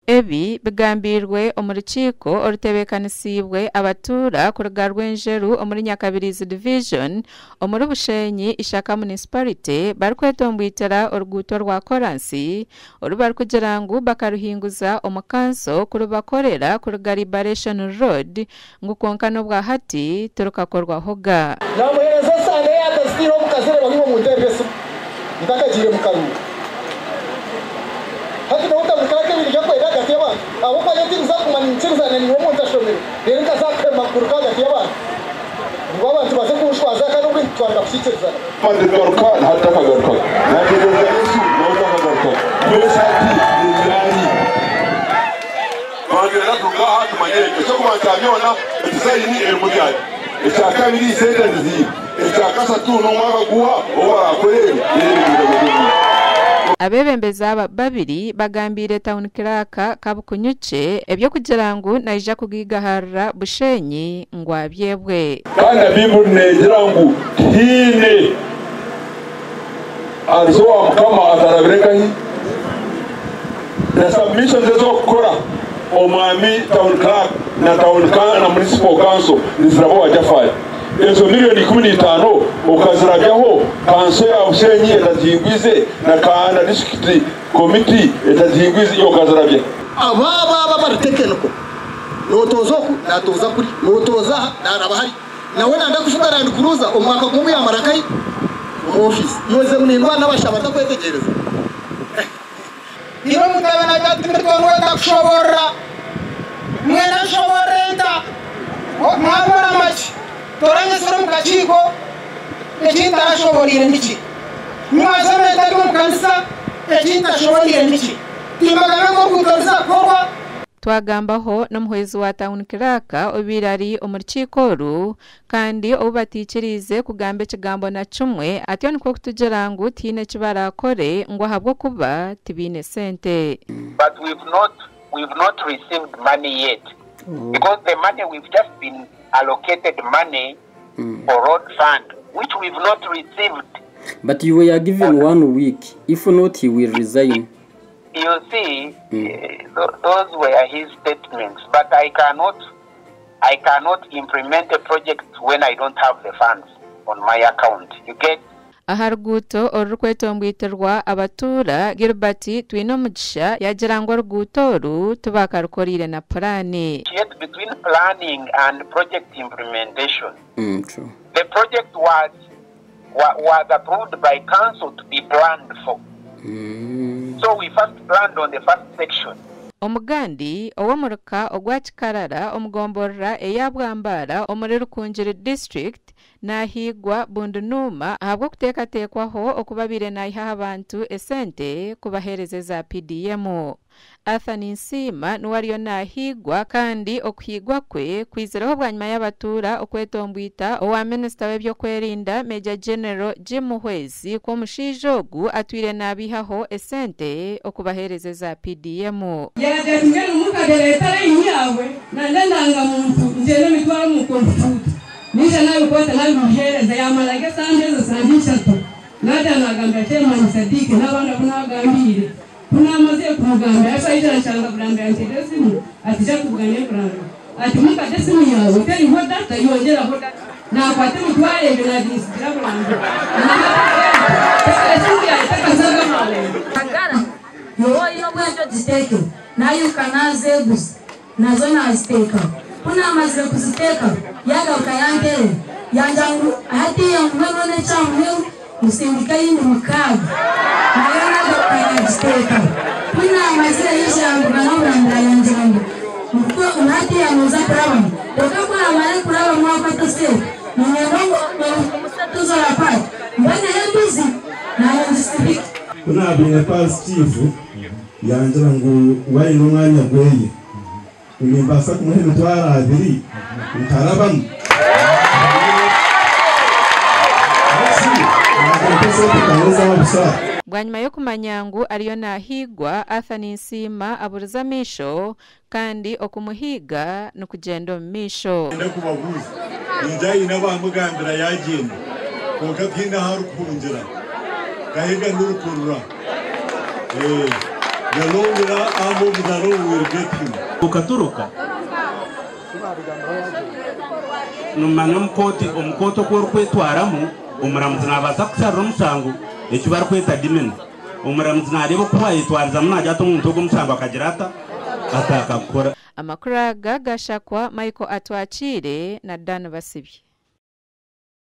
Ebi bigambirwe omurukiko orutebekanisiibwe abatura ku ruga rw'enjeru omuri Nyakabirizi Division omuri Bushenyi Ishaka Municipality barikwetombwitira oruguuto rwa koransi oru barikugira ngu bakaruhinguza omukanso kurubakorera ku ruga Liberation Road ngu konka n'obwa hati turukakorwahoga namuhereza sane yatazikira omukazire bahibo mu nterese ndakagire mukaru hati na utamukake bilija kwenda gati y'abantu abo kwa yati nzakumanya inzira ni wo mutashomero rero nkazakema kuruka gati y'abantu ngo abantu baze kunshwaza kandi ubwitwara kushikiriza mande garuka hatakagaruka nategeza Yesu n'utagaruka mwese ati nirari bagera tuka hatu manyeke cyo kubatamyona etisayini elmudiyali ecyakabiri sentenzi ecyakasatu n'umwaka guha obarakorere abebembeza babiri bagambire town clerk kabukunyuce ebyo kugira ngo naija kugigaharra Bushenyi ngwabyebwe kandi Bible negira ngo hine arzo kama atarabirekahi na submission zezo kora omwami town clerk na town council na municipal council nizirabo wajafaya ezo milioni 15 ukazirabyaho kanso ya Bushenyi etazigwize na kana district committee etazigwize yo kazirabye ababa baratekenako notozo natoza kuri notoza narabahari nawe nanda kushugara ndikuruza omwaka kumwe yamarakai mu office yoze munindwa nabashabata kwetegereza niba mutabana gatumwe ngo takushobora mwena shoborenta mwabora machi toranye sura mukachiko ekinta ashoborire ndiki mwazame ndari mu kanisa ekinta ashoborire ndiki timagana ngo kutoza korwa twagambaho n'umuhezi wa town clerk obirari omurukikoru kandi obubatikirize kugamba ekigambo na kimwe atyo niko kutugira ngu tine kibarakore ngo ahabwo kuba tibine sente but we've not received money yet because the money we've just been allocated money for road fund which we've not received. But you were given 1 week. If not, he will resign. You see, those were his statements. But I cannot implement a project when I don't have the funds on my account. You get? aharuguto orukwetombwitirwa abatura Gilbert Twinomugisha yagira ngo ruguto ru tubakarukorire na plani yet between planning and project implementation. True. The project was approved by council to be planned for. So we first planned on the first section. Omugandi owomuruka ogwa Kikarara omugomborra eyabwambara omuri Rukungiri district nahigwa Bundunuma ahabwo kutekatekwaho okubabire nayiha abantu esente kubaherezeza PDM. Athani Nsima nuwariyo nahigwa kandi okuhigwa kwe kwizeraho bwanyuma y'abatura okwetombwita owa minister w'ebyo kwerinda Major General Jim Muhwezi ko mushijogu atwire nabihaho esente okubaherezeza PDM. Yaje mukadereta inyawe nandanga muntu njene mitwara mu computer nisha nayo kwata nayo muhereza yamalage sanjezo sanjishato nada nagamba tema Sadiki nabana kunagambire kuna maze kumugamba yasaida nshanga buramba yantedesimu atija kuganye buramba ati muka desimu yawe teri hoda tayongera hoda na kwate mutware bina disira buramba desimu ya takazaga male agara yo ino bwajo disteke nayo kanaze bus nazo na steka kuna maze kuziteka yaga ukayangere yanjangu hati yangu ngone chamwe musindika yini mukaga nayo naga steka kuna maze yishangu banamuranda yanjangu mko unati yamuza kuraba dokakwa amale kuraba mwapata steka mwenyerongo mustatuzo la pai mbona yembizi nayo district kuna abine positive yanjira ngo wayi no mwanya gweye ulimbasa kumuhe mitwara abiri ntarabam bwanyuma yo kumanyangu ariyo nahigwa Athani Nsima aburiza misho kandi okumuhiga no kugenda mu misho nda kubaguza injayi nabamugambira yagenda koka kinga harukunjira gahiga n'urukurura yalongera abo bidaro will get him ukaturuka numana umukoto ko kwetwaramu umuramuzi nabaza kusarura umusango icyo bari kweta dimene umuramuzi narebo kuba yitwariza munajya to umuntu go musango akagirata ataka gukora amakuru gagashakwa Michael Atwakire na Dan Basibye.